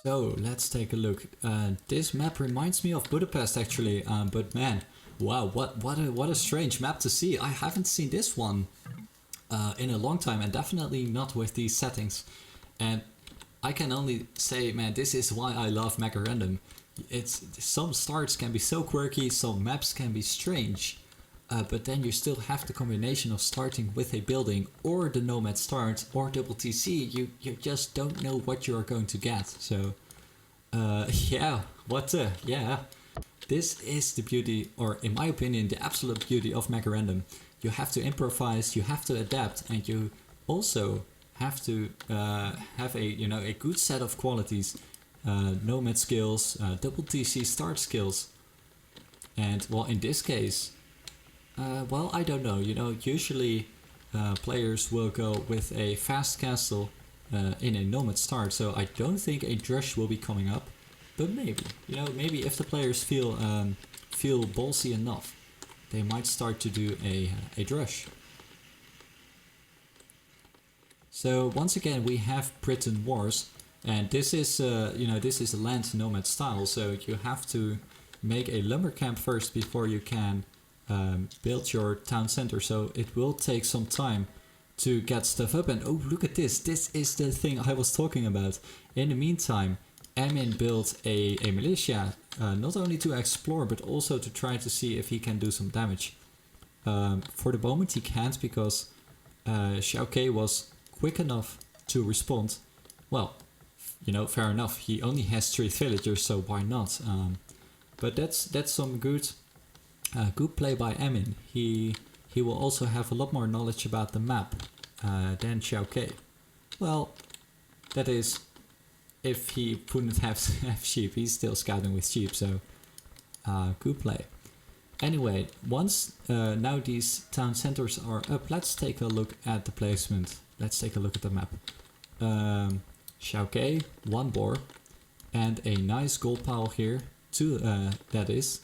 So let's take a look. This map reminds me of Budapest actually, but man, wow, what a strange map to see. I haven't seen this one in a long time, and definitely not with these settings. And I can only say, man, this is why I love megarandom. It's some starts can be so quirky, some maps can be strange, but then you still have the combination of starting with a building or the nomad start or double TC. You just don't know what you are going to get. So yeah, yeah. This is the beauty, or in my opinion, the absolute beauty of megarandom. You have to improvise, you have to adapt, and you also have to have a good set of qualities, nomad skills, double TC start skills, and well, in this case, well, I don't know. Usually players will go with a fast castle in a nomad start, so I don't think a drush will be coming up, but maybe, maybe if the players feel ballsy enough, they might start to do a drush. So once again we have Britain Wars, and this is this is a land nomad style, so you have to make a lumber camp first before you can build your town center. So it will take some time to get stuff up, and oh, look at this. This is the thing I was talking about. In the meantime, Emin built a militia, not only to explore but also to try to see if he can do some damage. For the moment he can't, because XiaoK was quick enough to respond. Well, fair enough, he only has 3 villagers, so why not? But that's some good play by Emin. He will also have a lot more knowledge about the map than XiaoK. Well, that is, if he wouldn't have sheep. He's still scouting with sheep, so good play. Anyway, once now these town centers are up, let's take a look at the placement. Let's take a look at the map. XiaoK, 1 boar, and a nice gold pile here, 2 that is.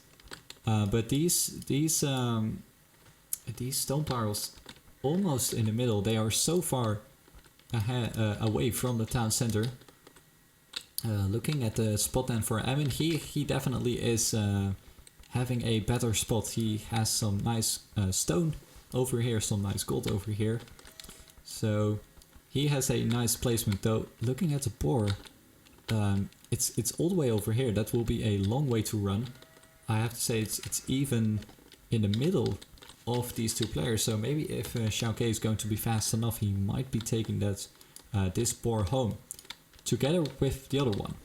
But these stone piles almost in the middle, they are so far away from the town center. Looking at the spot then for Emin, he definitely is having a better spot. He has some nice stone over here, some nice gold over here. So he has a nice placement, though. Looking at the boar, it's all the way over here. That will be a long way to run. I have to say it's even in the middle of these 2 players. So maybe if XiaoK is going to be fast enough, he might be taking that this boar home together with the other one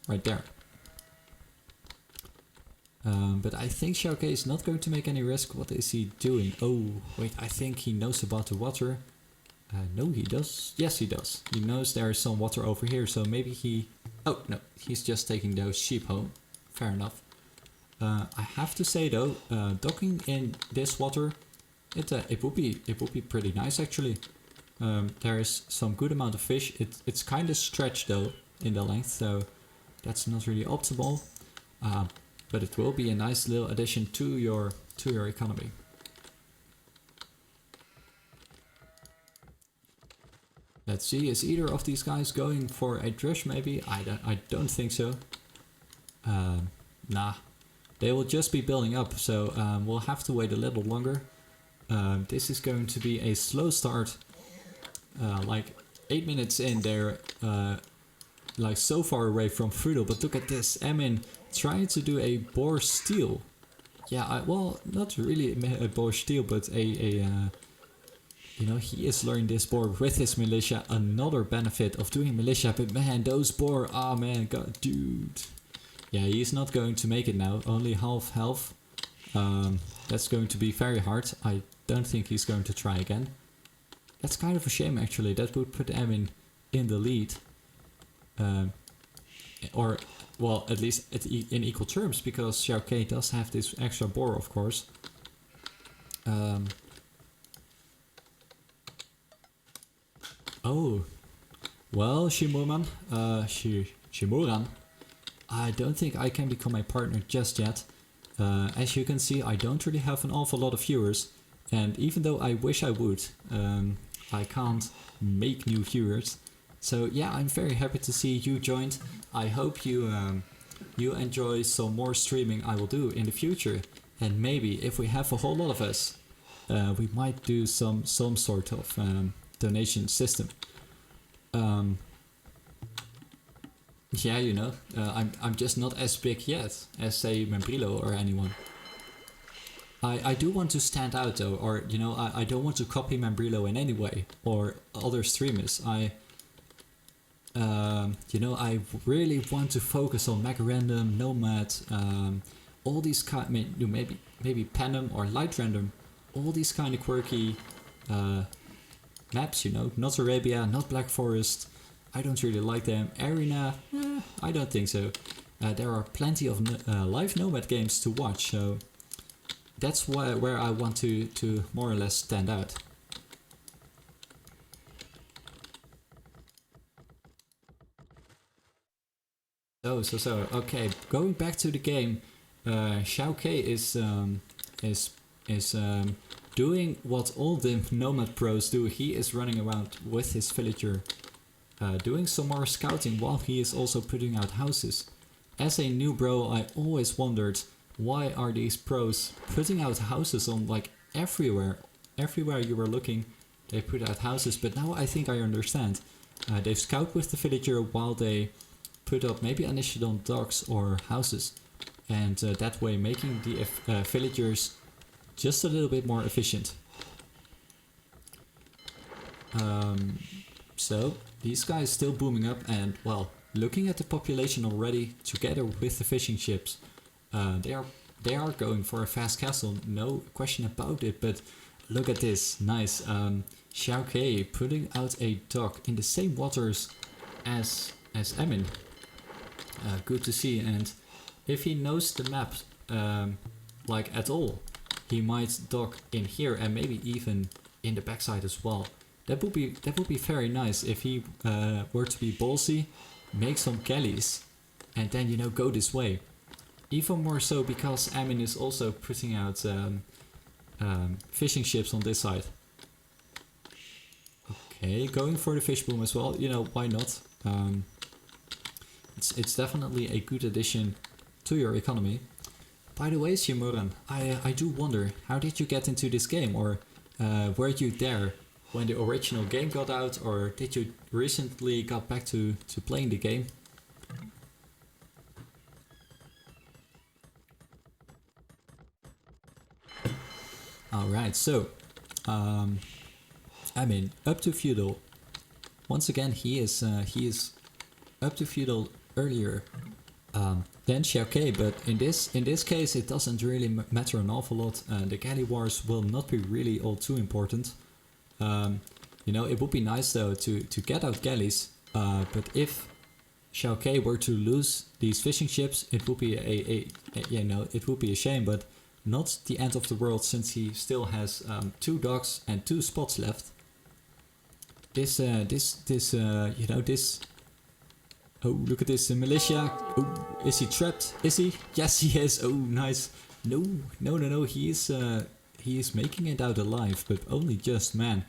right there. But I think XiaoK is not going to make any risk. What is he doing? Oh, wait, I think he knows about the water. No, he does. Yes, he does. He knows there is some water over here, so maybe he... Oh, no, he's just taking those sheep home. Fair enough. I have to say though, docking in this water, it would be pretty nice actually. There is some good amount of fish. It's kind of stretched though in the length, so that's not really optimal. But it will be a nice little addition to your economy. Let's see, is either of these guys going for a drush maybe? I don't think so. Nah. They will just be building up, so we'll have to wait a little longer. This is going to be a slow start. Like 8 minutes in, they're like so far away from Frutal. But look at this, Emin trying to do a boar steal. Yeah, well, not really a boar steal, but he is luring this boar with his militia. Another benefit of doing militia, but man, those boar, oh man, God, dude. Yeah, he's not going to make it now, only half health. That's going to be very hard. I don't think he's going to try again. That's kind of a shame actually, that would put Emin in the lead. Or, well, at least in equal terms, because XiaoK does have this extra boar, of course. Oh, well, Shimuran, I don't think I can become a partner just yet. As you can see, I don't really have an awful lot of viewers, and even though I wish I would, I can't make new viewers. So yeah, I'm very happy to see you joined. I hope you enjoy some more streaming I will do in the future. And maybe if we have a whole lot of us, we might do some sort of donation system. Yeah, you know, I'm just not as big yet as say Membrilo or anyone. I do want to stand out though, or you know, I don't want to copy Membrilo in any way or other streamers. You know, I really want to focus on megarandom, nomad, all these kind, maybe Panem or light random, all these kind of quirky maps. You know, not Arabia, not Black Forest. I don't really like them. Arena, I don't think so. There are plenty of live nomad games to watch, so that's where I want to more or less stand out. So okay, going back to the game, XiaoK is doing what all the nomad pros do. He is running around with his villager, doing some more scouting while he is also putting out houses. As a new bro, I always wondered, why are these pros putting out houses on like everywhere? Everywhere you were looking, they put out houses, but now I think I understand. They scout with the villager while they put up maybe initial docks or houses, and that way making the villagers just a little bit more efficient. So these guys still booming up, and well, looking at the population already together with the fishing ships, they are going for a fast castle, no question about it. But look at this, nice. XiaoK putting out a dock in the same waters as Emin. Good to see, and if he knows the map like at all, he might dock in here and maybe even in the backside as well. That would be very nice if he were to be ballsy, make some galleys, and then you know go this way. Even more so because Emin is also putting out fishing ships on this side. Okay, going for the fish boom as well. You know, why not? It's definitely a good addition to your economy. By the way, Shimuran, I do wonder, how did you get into this game? Or were you there when the original game got out? Or did you recently got back to playing the game? Alright, so, I mean, up to feudal. Once again, he is up to feudal earlier than XiaoK, but in this case it doesn't really matter an awful lot. The galley wars will not be really all too important. You know, it would be nice though to get out galleys, but if XiaoK were to lose these fishing ships, it would be it would be a shame, but not the end of the world, since he still has 2 docks and 2 spots left. This you know, this. Oh, look at this, militia. Oh, is he trapped? Is he? Yes, he is. Oh, nice. No. He is making it out alive, but only just, man.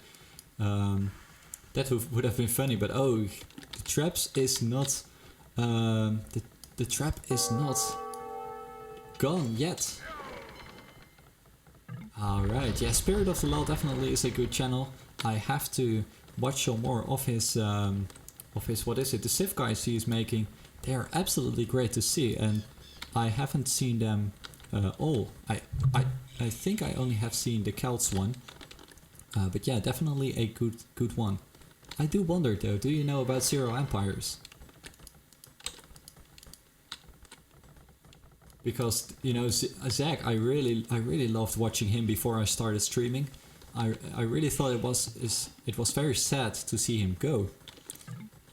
That would have been funny, but oh, the traps is not. The trap is not gone yet. All right. Yeah, Spirit of the Law definitely is a good channel. I have to watch some more of his. What is it, the Civ guys he is making. They are absolutely great to see, and I haven't seen them all. I think I only have seen the Celts one, but yeah, definitely a good one. I do wonder though, do you know about Zero Empires? Because you know, Zach, I really loved watching him before I started streaming. I really thought it was very sad to see him go.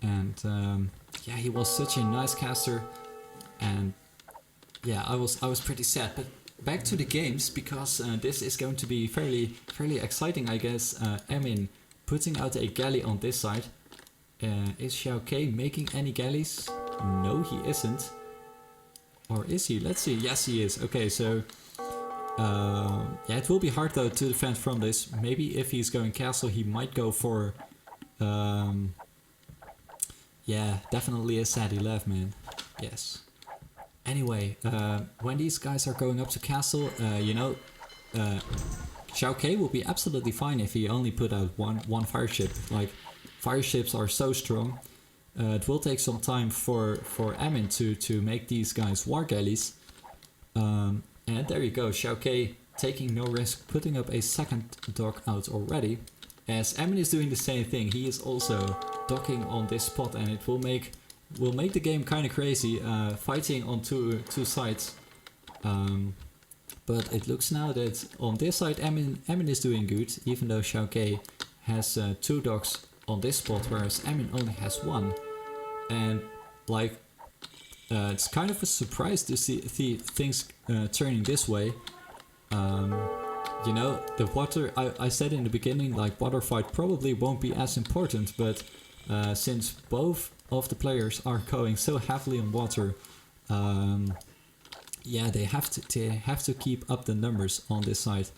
And yeah, he was such a nice caster, and yeah, I was pretty sad. But back to the games, because this is going to be fairly exciting, I guess. Emin putting out a galley on this side. Is XiaoK making any galleys? No, he isn't. Or is he? Let's see. Yes, he is. Okay, so yeah, it will be hard though to defend from this. Maybe if he's going castle, he might go for. Yeah, definitely a sad he left, man. Yes. Anyway, when these guys are going up to castle, XiaoK will be absolutely fine if he only put out one fire ship. Like, fire ships are so strong. It will take some time for Emin to make these guys war galleys. And there you go, XiaoK taking no risk, putting up a second dock out already. As Emin is doing the same thing, he is also docking on this spot, and it will make the game kind of crazy, fighting on two sides. But it looks now that on this side Emin is doing good, even though XiaoK has 2 docks on this spot, whereas Emin only has 1. And like, it's kind of a surprise to see things turning this way. You know, the water, I said in the beginning, like, water fight probably won't be as important, but since both of the players are going so heavily on water, yeah, they have to keep up the numbers on this side.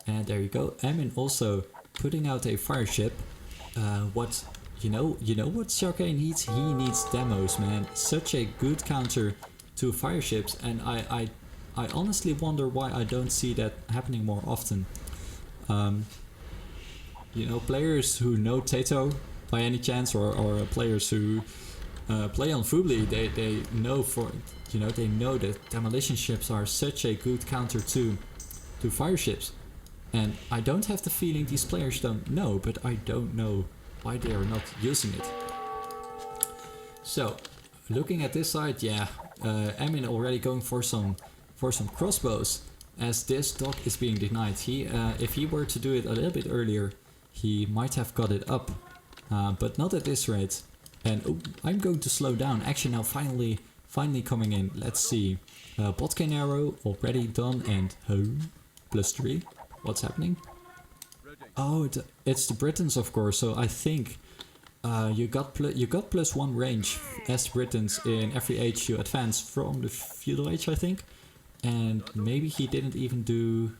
And there you go, Emin also putting out a fire ship. What you know what XiaoK needs? He needs demos, man. Such a good counter to fire ships, and I honestly wonder why I don't see that happening more often. You know, players who know Tato by any chance, or players who play on Fubli, they know they know that demolition ships are such a good counter to fire ships. And I don't have the feeling these players don't know, but I don't know why they are not using it. So, looking at this side, yeah, Emin already going for some crossbows, as this dock is being denied. If he were to do it a little bit earlier, he might have got it up, but not at this rate. And I'm going to slow down. Actually, now finally coming in. Let's see. Botkin arrow already done, and +3. What's happening? Oh, it's the Britons, of course. So I think you got +1 range as Britons in every age you advance from the feudal age, I think. And maybe he didn't even do...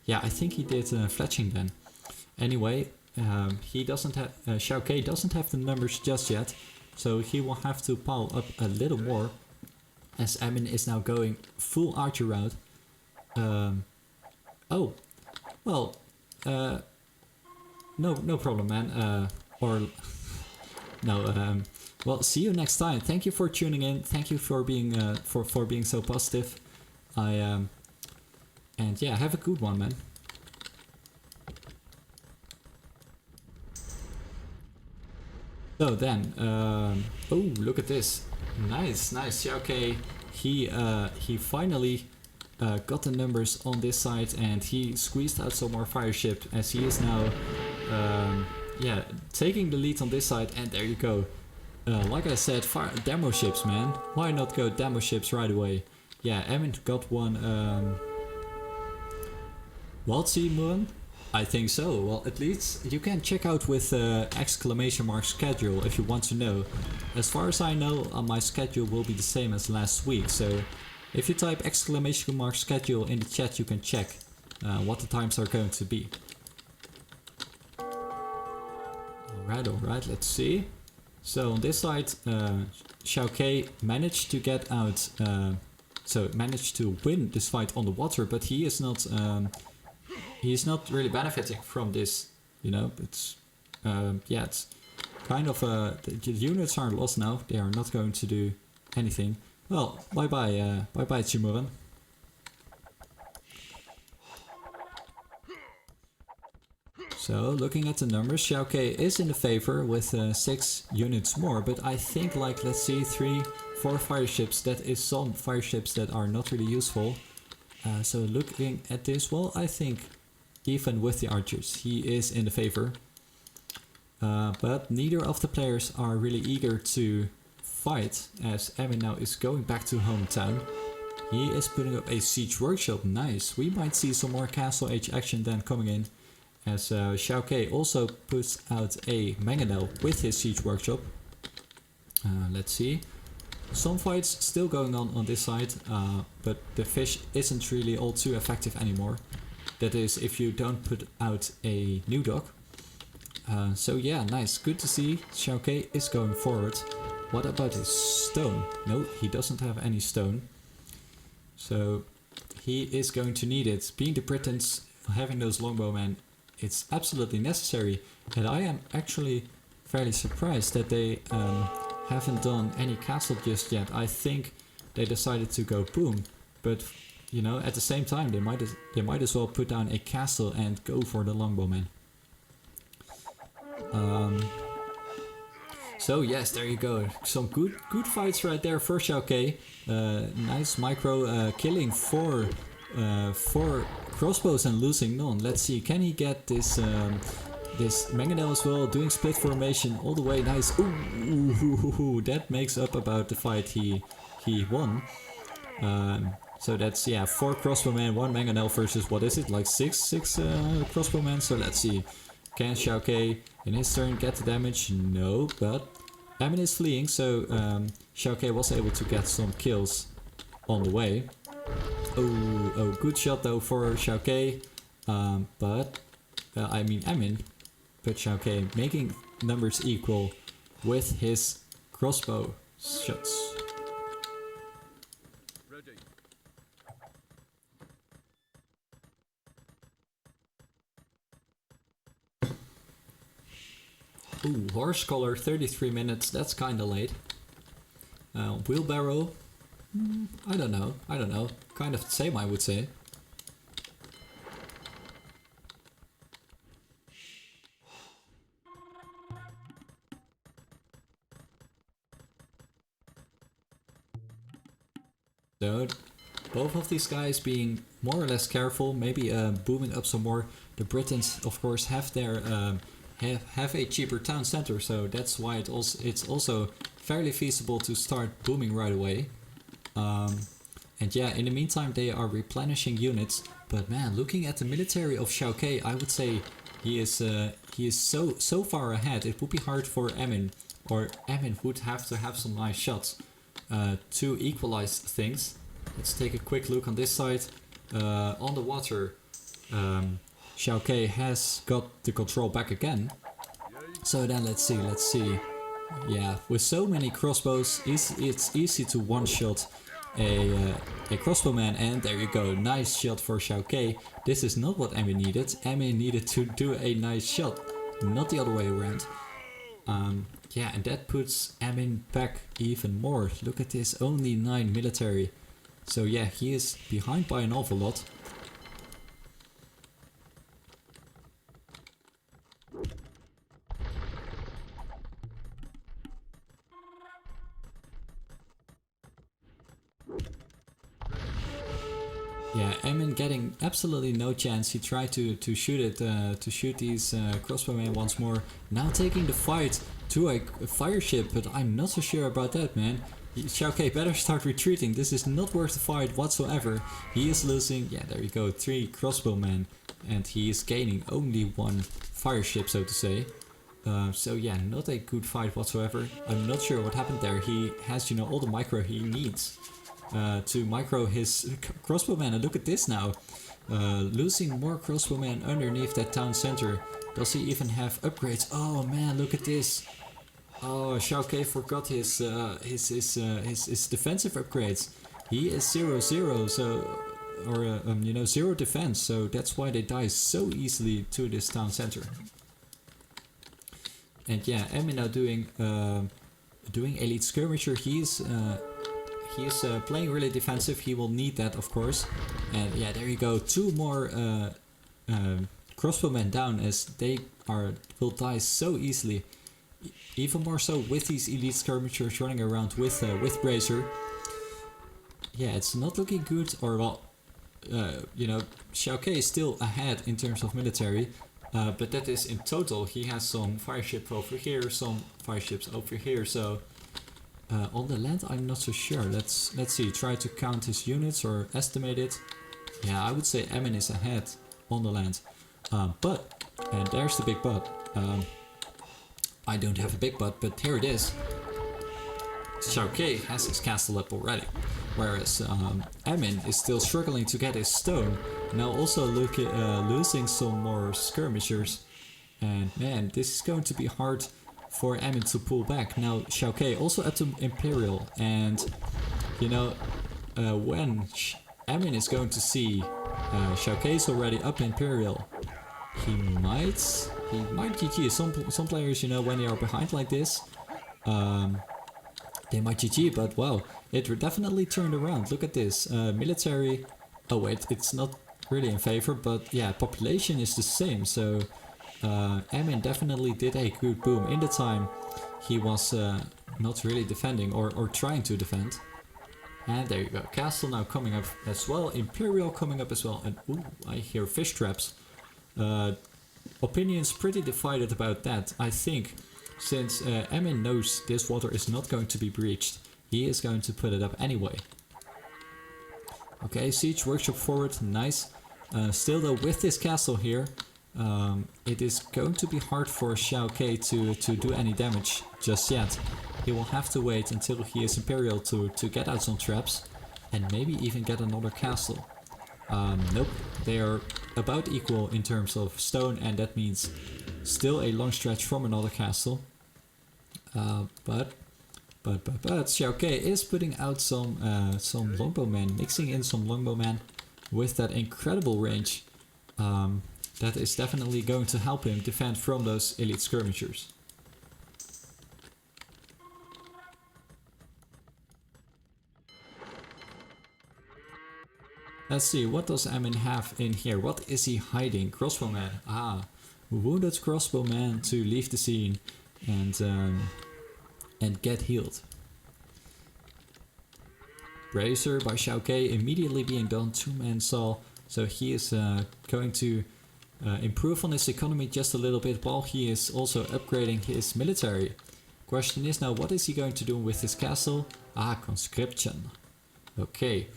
Yeah, I think he did fletching then. Anyway, he doesn't have... XiaoK doesn't have the numbers just yet, so he will have to pile up a little more, as Emin is now going full archer route. Oh, well, no problem, man. Well, see you next time. Thank you for tuning in. Thank you for being for being so positive. And yeah, have a good one, man. So then, oh, look at this. Nice. XiaoK, he finally got the numbers on this side, and he squeezed out some more fire ship, as he is now, yeah, taking the lead on this side. And there you go. Like I said, demo ships, man. Why not go demo ships right away? Yeah, Emin got one. Waltzy Moon? I think so. Well, at least you can check out with exclamation mark schedule if you want to know. As far as I know, my schedule will be the same as last week. So if you type exclamation mark schedule in the chat, you can check what the times are going to be. Alright, let's see. So on this side, XiaoK managed to get out, so managed to win this fight on the water, but he is not really benefiting from this, you know. It's yeah, it's kind of the units are lost now. They are not going to do anything. Well, bye Chimuran. So looking at the numbers, XiaoK is in the favor with 6 units more, but I think, like, let's see, 3-4 fire ships. That is some fire ships that are not really useful. So looking at this, well, I think even with the archers, he is in the favor. But neither of the players are really eager to fight, as Emin now is going back to hometown. He is putting up a siege workshop. Nice. We might see some more castle age action then coming in, as XiaoK also puts out a megarandom with his siege workshop. Let's see. Some fights still going on this side, but the fish isn't really all too effective anymore. That is, if you don't put out a new dock. So yeah, nice. Good to see XiaoK is going forward. What about his stone? No, he doesn't have any stone. So he is going to need it. Being the Britons, having those longbowmen, it's absolutely necessary. And I am actually fairly surprised that they haven't done any castle just yet. I think they decided to go boom, but you know, at the same time they might as well put down a castle and go for the longbowmen. So yes, there you go. Some good fights right there for XiaoK. Nice micro killing four crossbows and losing none. Let's see, can he get this this megarandom as well? Doing split formation all the way. Nice. Ooh, that makes up about the fight he won. So that's, yeah, 4 crossbowmen, 1 megarandom versus, what is it, like 6 crossbowmen. So let's see, can XiaoK in his turn get the damage? No, but Eminme is fleeing, so XiaoK was able to get some kills on the way. Oh, good shot though for XiaoK, but I mean Eminme, but XiaoK making numbers equal with his crossbow shots. Ooh, horse collar, 33 minutes, that's kinda late. Wheelbarrow, I don't know, kind of the same I would say. So, both of these guys being more or less careful, maybe booming up some more. The Britons, of course, have their have a cheaper town center, so that's why it's also fairly feasible to start booming right away. And yeah, in the meantime they are replenishing units. But man, looking at the military of XiaoK, I would say he is so far ahead. It would be hard for Eminme, or Eminme would have to have some nice shots to equalize things. Let's take a quick look on this side. On the water, XiaoK has got the control back again. So then let's see. Yeah, with so many crossbows, it's easy to one-shot a crossbowman, and there you go, nice shot for XiaoK. This is not what Eminme needed. Eminme needed to do a nice shot, not the other way around. Yeah, and that puts Eminme back even more. Look at this, only 9 military. So yeah, he is behind by an awful lot. Yeah, Eminme getting absolutely no chance. He tried to shoot these crossbowmen once more. Now taking the fight to a fire ship, but I'm not so sure about that, man. XiaoK better start retreating. This is not worth the fight whatsoever. He is losing, yeah, there you go, 3 crossbowmen, and he is gaining only 1 fire ship, so to say. So yeah, not a good fight whatsoever. I'm not sure what happened there. He has, you know, all the micro he needs to micro his crossbowmen, and look at this now. Losing more crossbowmen underneath that town center. Does he even have upgrades? Oh man, look at this. Oh, XiaoK forgot his defensive upgrades. He is 0-0, so, or you know, 0 defense, so that's why they die so easily to this town center. And yeah, Eminme now doing elite skirmisher. He's playing really defensive. He will need that, of course. And yeah, there you go. 2 more crossbowmen down, as they will die so easily. Even more so with these elite skirmishers running around with Bracer. Yeah, it's not looking good. Or well, you know, XiaoK is still ahead in terms of military. But that is in total. He has some fire ships over here, some fire ships over here. So on the land, I'm not so sure. Let's see. Try to count his units or estimate it. Yeah, I would say Eminme is ahead on the land. But, and there's the big but. I don't have a big but here it is. XiaoK has his castle up already, whereas Eminme is still struggling to get his stone. Now also losing some more skirmishers, and man, this is going to be hard for Emin to pull back. Now XiaoK also up to Imperial, and you know, when Emin is going to see XiaoK is already up Imperial, he might GG. Some players, you know, when they are behind like this, they might GG, but wow, it definitely turned around. Look at this, military, oh wait, it's not really in favor, but yeah, population is the same, so Emin definitely did a good boom in the time he was not really defending or trying to defend. And there you go, castle now coming up as well, Imperial coming up as well, and ooh, I hear fish traps. Opinions pretty divided about that. I think since Emin knows this water is not going to be breached, he is going to put it up anyway. Okay, siege workshop forward, nice. Still though, with this castle here, it is going to be hard for XiaoK to do any damage just yet. He will have to wait until he is Imperial to get out some traps and maybe even get another castle. Nope, they are about equal in terms of stone, and that means still a long stretch from another castle. But XiaoK is putting out some longbowmen, mixing in some longbowmen with that incredible range. That is definitely going to help him defend from those elite skirmishers. Let's see, what does Emin have in here? What is he hiding? Crossbowman. Ah, wounded crossbowman to leave the scene and get healed. Bracer by XiaoK immediately being done. 2-man saw. So he is going to improve on his economy just a little bit while he is also upgrading his military. Question is now, what is he going to do with his castle? Ah, conscription. Okay.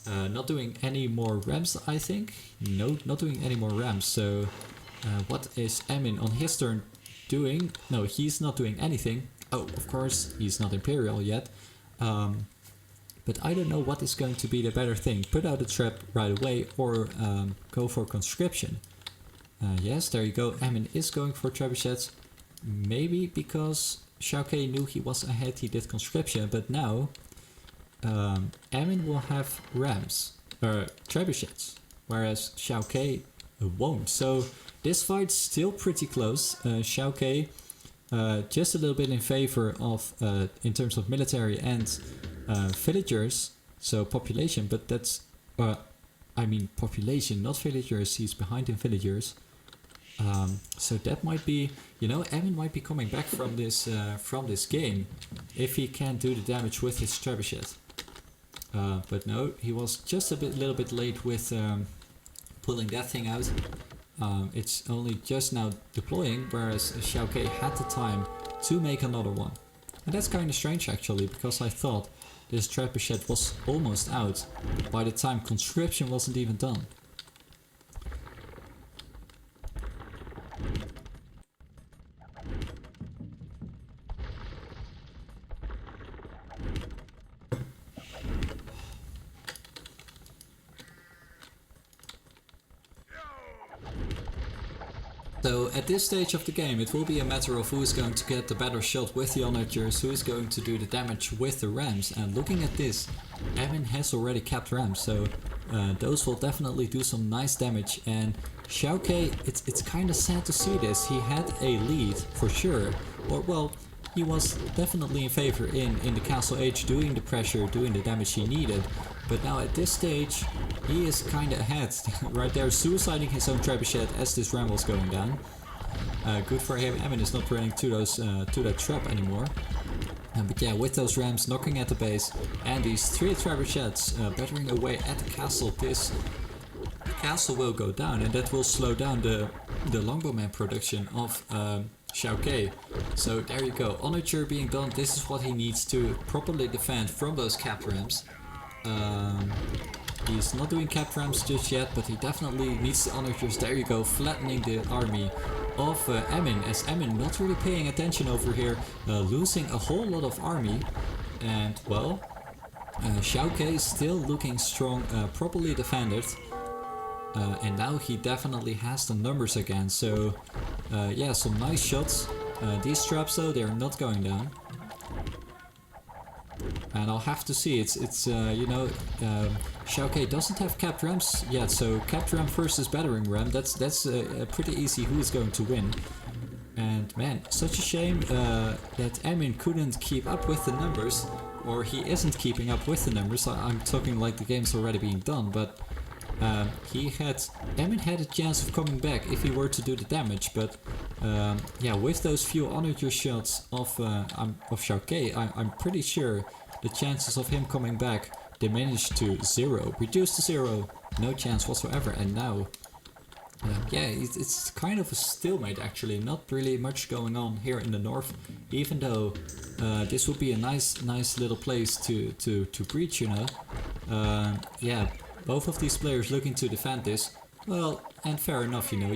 Not doing any more rams, I think. No, not doing any more rams. So what is Emin on his turn doing? No, he's not doing anything. Oh, of course, he's not Imperial yet. But I don't know what is going to be the better thing. Put out a trap right away or go for conscription. Yes, there you go. Emin is going for trebuchets. Maybe because XiaoK knew he was ahead, he did conscription. But now Emin will have rams, trebuchets, whereas XiaoK won't. So this fight's still pretty close. XiaoK just a little bit in favor of in terms of military and villagers, so population, but that's I mean population, not villagers. He's behind in villagers. So that might be, you know, Emin might be coming back from this game if he can't do the damage with his trebuchet. But no, he was just a little bit late with pulling that thing out. It's only just now deploying, whereas XiaoK had the time to make another one. And that's kind of strange actually, because I thought this trebuchet was almost out by the time conscription wasn't even done. So at this stage of the game it will be a matter of who is going to get the better shot with the onagers, who is going to do the damage with the rams. And looking at this, Emin has already capped rams, so those will definitely do some nice damage. And XiaoK, it's kind of sad to see this. He had a lead for sure, or well, he was definitely in favor in the castle age, doing the pressure, doing the damage he needed. But now at this stage, he is kind of ahead, right there, suiciding his own trebuchet as this ram was going down. Good for him. Emin is not running to that trap anymore. But yeah, with those rams knocking at the base and these 3 trebuchets battering away at the castle, this castle will go down, and that will slow down the longbowman production of XiaoK. So there you go, onager being done. This is what he needs to properly defend from those capped rams. He's not doing cap rams just yet, but he definitely needs the onagers. There you go, flattening the army of Emin, as Emin not really paying attention over here, losing a whole lot of army. And well, XiaoK still looking strong, properly defended. And now he definitely has the numbers again, so yeah, some nice shots. These traps though, they're not going down. And I'll have to see, XiaoK doesn't have capped ramps yet, so capped ramp versus battering ram, that's pretty easy who is going to win. And man, such a shame that Emin couldn't keep up with the numbers, or he isn't keeping up with the numbers. I'm talking like the game's already being done, but Emin had a chance of coming back if he were to do the damage, but yeah, with those few onager shots of XiaoK, I'm pretty sure the chances of him coming back diminished to 0, reduced to 0, no chance whatsoever. And now, yeah, it's kind of a stalemate actually, not really much going on here in the north, even though this would be a nice little place to breach, you know. Yeah, both of these players looking to defend this, well, and fair enough, you know,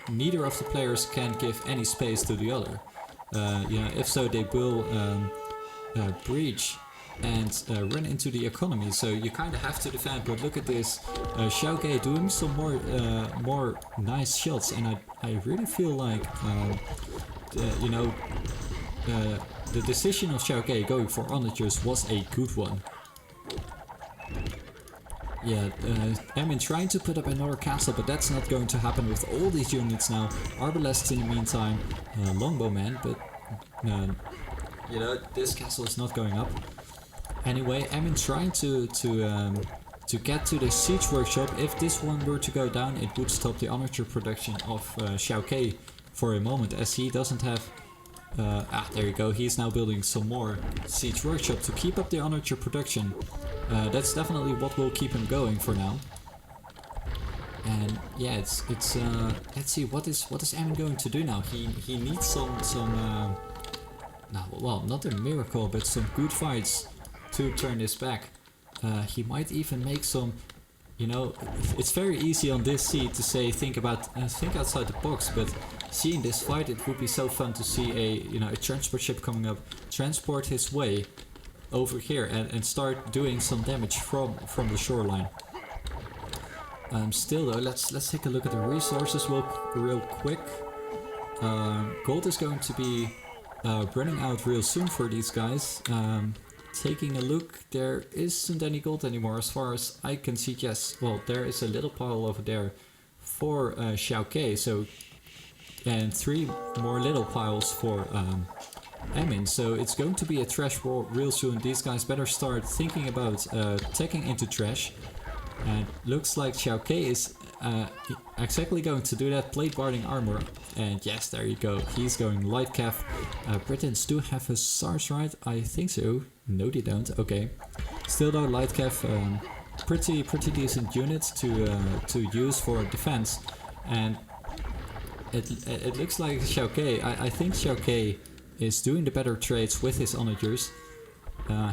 neither of the players can give any space to the other. You know, if so, they will breach and run into the economy, so you kind of have to defend. But look at this, XiaoK doing some more nice shots, and I really feel like you know, the decision of XiaoK going for onagers was a good one. Yeah, Emin trying to put up another castle, but that's not going to happen with all these units now. Arbalests in the meantime, Longbowman, but you know, this castle is not going up. Anyway, Emin trying to get to the siege workshop. If this one were to go down, it would stop the onager production of XiaoK for a moment, as he doesn't have... there you go, he's now building some more siege workshop to keep up the onager production. That's definitely what will keep him going for now. And yeah, it's let's see, what is Emin going to do now? He needs some no, well, not a miracle, but some good fights to turn this back. He might even make some, you know, it's very easy on this seed to say think outside the box, but seeing this fight, it would be so fun to see a transport ship coming up, transport his way over here and start doing some damage from the shoreline. Still though, let's take a look at the resources real quick. Gold is going to be running out real soon for these guys. Taking a look, there isn't any gold anymore as far as I can see. Yes, well, there is a little pile over there for XiaoK, so, and 3 more little piles for Emin, so it's going to be a trash war real soon. These guys better start thinking about taking into trash, and looks like XiaoK is exactly going to do that, plate barding armor, and yes, there you go, he's going light cav. Britons do have a SARS, right? I think so. No, they don't. Okay. Still though, light cav, pretty decent units to use for defense, and it looks like XiaoK. I think XiaoK is doing the better trades with his onagers.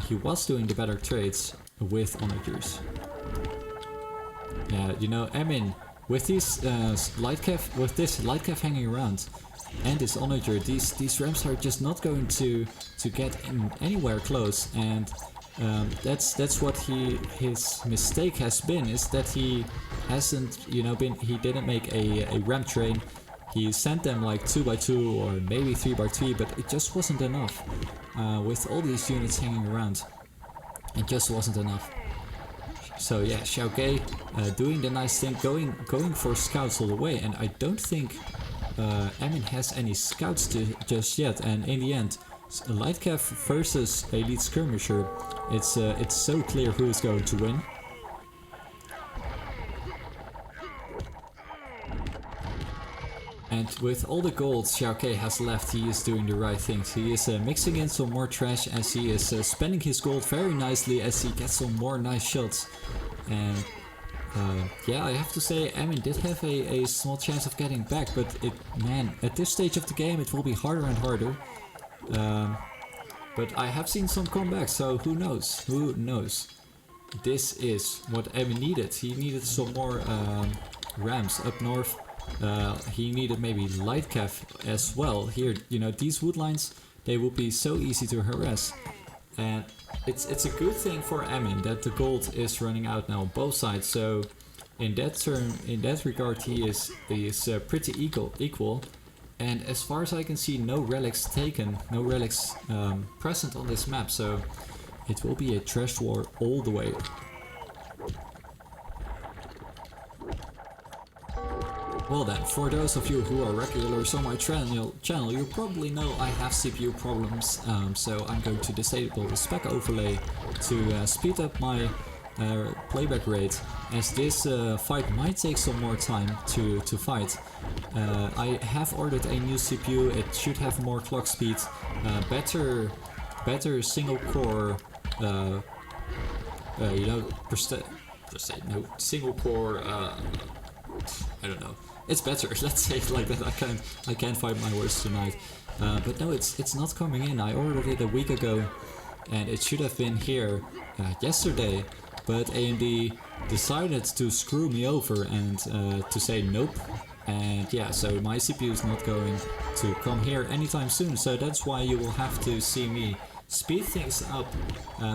He was doing the better trades with onagers. Yeah, you know, Emin with these light cav hanging around and this onager, these ramps are just not going to get anywhere close, and that's what his mistake has been, is that he hasn't, you know, he didn't make a ramp train. He sent them like 2x2 or maybe 3x3, but it just wasn't enough. With all these units hanging around, it just wasn't enough. So yeah, XiaoK doing the nice thing, going for scouts all the way, and I don't think Emin has any scouts just yet. And in the end, light cav versus elite skirmisher, it's so clear who is going to win. And with all the gold XiaoK has left, he is doing the right things. He is mixing in some more trash, as he is spending his gold very nicely as he gets some more nice shots. And yeah, I have to say, Emin did have a small chance of getting back, but man, at this stage of the game it will be harder and harder. But I have seen some comebacks, so who knows? Who knows? This is what Emin needed. He needed some more rams up north. He needed maybe light cav as well. Here, you know, these wood lines, they would be so easy to harass. And it's a good thing for Emin that the gold is running out now on both sides. So in that regard, he is pretty equal. And as far as I can see, no relics taken, no relics present on this map, so it will be a trash war all the way. Well then, for those of you who are regulars on my channel, you probably know I have CPU problems, so I'm going to disable the spec overlay to speed up my playback rate, as this fight might take some more time to fight. I have ordered a new CPU, it should have more clock speed, better single core, single core, I don't know. It's better, let's say it like that. I can't find my words tonight. But no, it's not coming in. I ordered it a week ago and it should have been here yesterday, but AMD decided to screw me over and to say nope. And yeah, so my CPU is not going to come here anytime soon, so that's why you will have to see me speed things up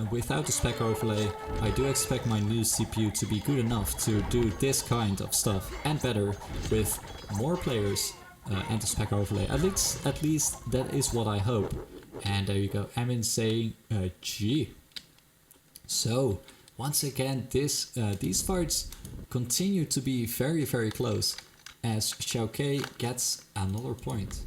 without the spec overlay. I do expect my new CPU to be good enough to do this kind of stuff and better with more players and the spec overlay. At least that is what I hope. And there you go, Eminme saying G. So once again, these fights continue to be very close as XiaoK gets another point.